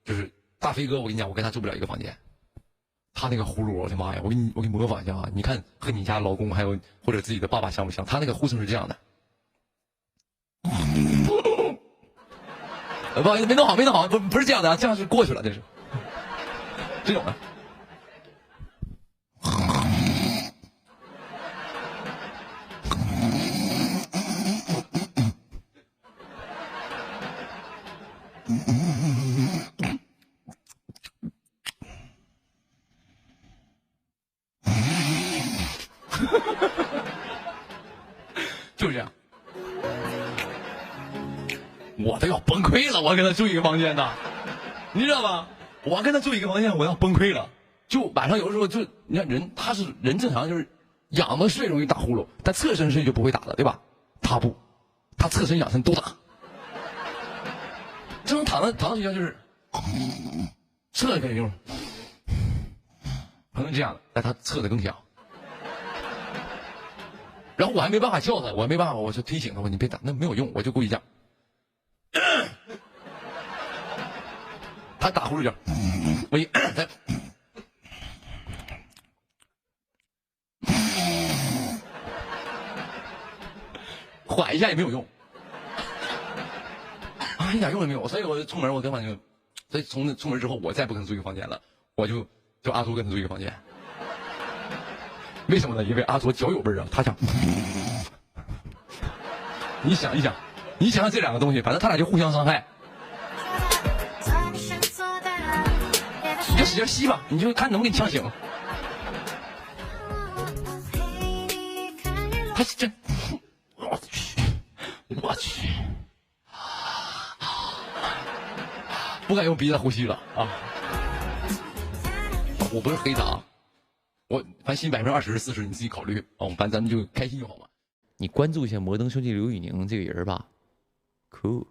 就是大飞哥，我跟你讲，我跟他住不了一个房间。他那个呼噜，我的妈呀！我给你模仿一下啊，你看和你家老公还有或者自己的爸爸像不像？他那个呼声是这样的。不好意思，没弄好，没弄好，不是这样的啊，这样是过去了，这是这种的。就是这样。我都要崩溃了，我跟他住一个房间的，你知道吗？我跟他住一个房间，我要崩溃了。就晚上有的时候就，你看人，他是人正常就是仰着睡容易打呼噜，但侧身睡就不会打的，对吧？他不，他侧身仰身都打。正常躺着睡觉就是侧肯定就是可能这样的，但他侧的更响。然后我还没办法叫他，我还没办法，我就提醒他，我你别打，那没有用，我就故意这样。他打呼噜叫，我一缓一下也没有用，啊，一点用也没有。所以我出门，我根本就，所以出门之后，我再不跟他住一个房间了，我就阿卓跟他住一个房间。为什么呢？因为阿卓脚有味儿啊，他想，你想一想，你想想这两个东西，反正他俩就互相伤害。你就使劲吸吧，你就看能不能给你呛醒。他是真，我去，不敢用鼻子呼吸了啊！我不是黑他，我反正20%-40%你自己考虑啊，反正咱们就开心就好嘛。你关注一下摩登兄弟刘宇宁这个人吧 ，cool。